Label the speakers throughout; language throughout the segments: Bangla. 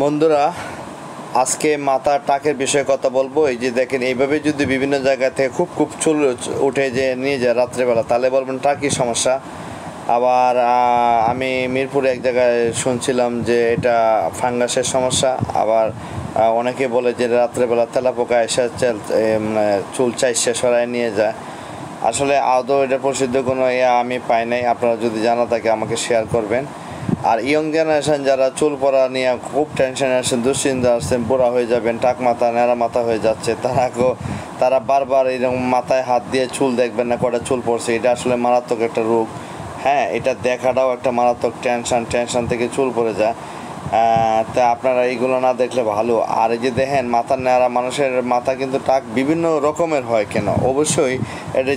Speaker 1: বন্ধুরা, আজকে মাথার টাকের বিষয়ে কথা বলবো। এই যে দেখেন, এইভাবে যদি বিভিন্ন জায়গা থেকে খুব চুল উঠে যে নিয়ে যায় রাত্রেবেলা, তাহলে বলবেন টাকির সমস্যা। আবার আমি মিরপুরে এক জায়গায় শুনছিলাম যে এটা ফাঙ্গাসের সমস্যা। আবার অনেকে বলে যে রাত্রেবেলা তেলাপোকা এসে চুল চাইছে সরাই নিয়ে যায়। আসলে আদৌ এটা প্রসিদ্ধ কোনো আমি পাই নাই। আপনারা যদি জানা থাকে আমাকে শেয়ার করবেন। আর ইয়ং জেনারেশন যারা চুল পড়া নিয়ে খুব টেনশনে আসছেন, দুশ্চিন্তা আসছেন, বুড়া হয়ে যাবেন, টাক মাথা ন্যাড়া মাথা হয়ে যাচ্ছে, তারা বারবার এরকম মাথায় হাত দিয়ে চুল দেখবেন না কটা চুল পড়ছে। এটা আসলে মারাত্মক একটা রোগ। হ্যাঁ, এটা দেখাটাও একটা মারাত্মক টেনশন থেকে চুল পড়ে যায়। তা আপনারা এইগুলো না দেখলে ভালো। আর এই যে দেখেন মাথার ন্যাড়া, মানুষের মাথা কিন্তু টাক বিভিন্ন রকমের হয়। কেন? অবশ্যই এটা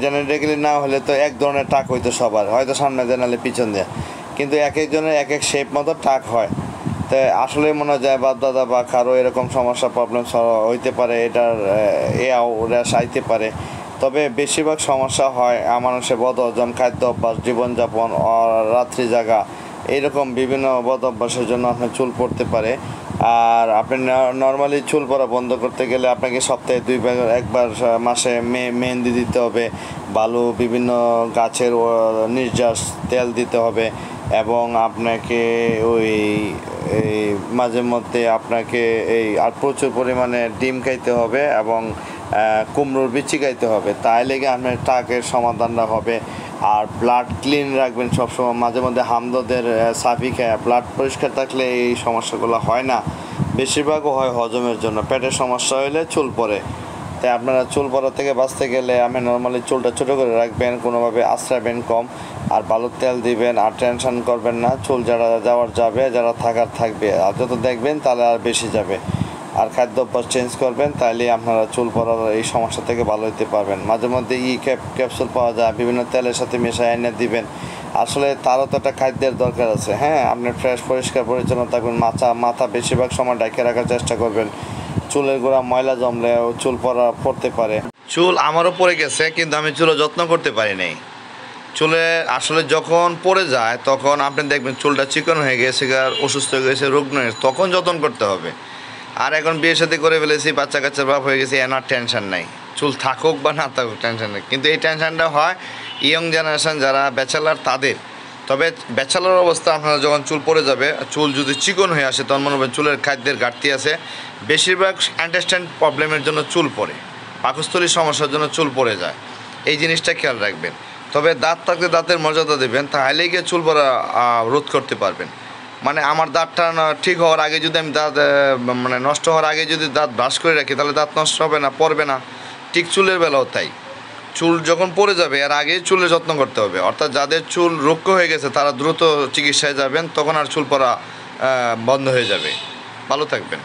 Speaker 1: জেনেটিক্যালি না হলে তো এক ধরনের টাক হইতো সবার, হয়তো সামনে দিয়ে নাহলে পিছন দিয়ে, কিন্তু এক একজনের এক এক শেপ মতো টাক হয়। তো আসলে মনে যায় বাপ দাদা বা কারো এরকম সমস্যা প্রবলেম হইতে পারে, এটার র্যাশ আইতে পারে। তবে বেশিরভাগ সমস্যা হয় মানুষের বদ হজম, খাদ্য অভ্যাস, জীবনযাপন, রাত্রি জাগা, এইরকম বিভিন্ন বদ অভ্যাসের জন্য আপনার চুল পড়তে পারে। আর আপনি নর্মালি চুল পড়া বন্ধ করতে গেলে আপনাকে সপ্তাহে একবার মাসে মেহেন্দি দিতে হবে, ভালো বিভিন্ন গাছের নির্যাস তেল দিতে হবে, এবং আপনাকে এই মাঝে মধ্যে আপনাকে আর প্রচুর পরিমাণে ডিম খাইতে হবে এবং কুমড়োর বিচি খাইতে হবে। তাই লেগে আপনার টাকের সমাধানটা হবে। আর ব্লাড ক্লিন রাখবেন সবসময়, মাঝে মধ্যে হামদর্দের সাফি খায়। ব্লাড পরিষ্কার থাকলে এই সমস্যাগুলো হয় না। বেশিরভাগও হয় হজমের জন্য। পেটের সমস্যা হলে চুল পড়ে। তাই আপনারা চুল পড়া থেকে বাঁচতে গেলে আপনি নর্মালি চুলটা ছোটো করে রাখবেন, কোনোভাবে আশ্রাবেন কম, আর ভালো তেল দিবেন, আর টেনশন করবেন না। চুল যারা যাওয়ার যাবে, যারা থাকার থাকবে, আর যত দেখবেন তাহলে আর বেশি যাবে। আর খাদ্য অভ্যাস চেঞ্জ করবেন, তাইলে আপনারা চুল পড়ার এই সমস্যা থেকে ভালো হতে পারবেন। মাঝে মধ্যে ক্যাপসুল পাওয়া যায়, বিভিন্ন তেলের সাথে মেশায় এনে দিবেন। আসলে তারও তো একটা খাদ্যের দরকার আছে। হ্যাঁ, আপনি ফ্রেশ পরিষ্কার পরিচ্ছন্ন থাকবেন। মাথা বেশিরভাগ সময় ঢেকে রাখার চেষ্টা করবেন। চুলের গোড়া ময়লা জমলে চুল পড়তে পারে। চুল আমারও পড়ে গেছে, কিন্তু আমি চুলে যত্ন করতে পারি নাই। চুলে আসলে যখন পড়ে যায় তখন আপনি দেখবেন চুলটা চিকন হয়ে গেছে, আর অসুস্থ হয়ে গেছে, রোগ নয়, তখন যত্ন করতে হবে। আর এখন বিয়ে সাথে করে ফেলেছি, বাচ্চা কাচ্চার বাপ হয়ে গেছে, এনার টেনশন নাই। চুল থাকুক বা না থাকুক টেনশন নেই। কিন্তু এই টেনশনটা হয় ইয়ং জেনারেশন যারা ব্যাচেলার তাদের। তবে ব্যাচেলার অবস্থা আপনারা যখন চুল পড়ে যাবে, চুল যদি চিকন হয়ে আসে, তখন মনে হবে চুলের খাদ্যের ঘাটতি আছে। বেশিরভাগ ইন্টেস্টাইন প্রবলেমের জন্য চুল পড়ে, পাকস্থলীর সমস্যার জন্য চুল পড়ে যায়। এই জিনিসটা খেয়াল রাখবেন। তবে দাঁত থাকলে দাঁতের মর্যাদা দেবেন, তাহলেই গিয়ে চুল পড়া রোধ করতে পারবেন। মানে আমার দাঁতটা ঠিক হওয়ার আগে যদি আমি দাঁত নষ্ট হওয়ার আগে যদি দাঁত ব্রাশ করে রাখি, তাহলে দাঁত নষ্ট হবে না, পড়বে না। ঠিক চুলের বেলাও তাই। চুল যখন পড়ে যাবে এর আগে চুলের যত্ন করতে হবে। অর্থাৎ যাদের চুল রুক্ষ হয়ে গেছে তারা দ্রুত চিকিৎসায় যাবেন, তখন আর চুল পড়া বন্ধ হয়ে যাবে। ভালো থাকবেন।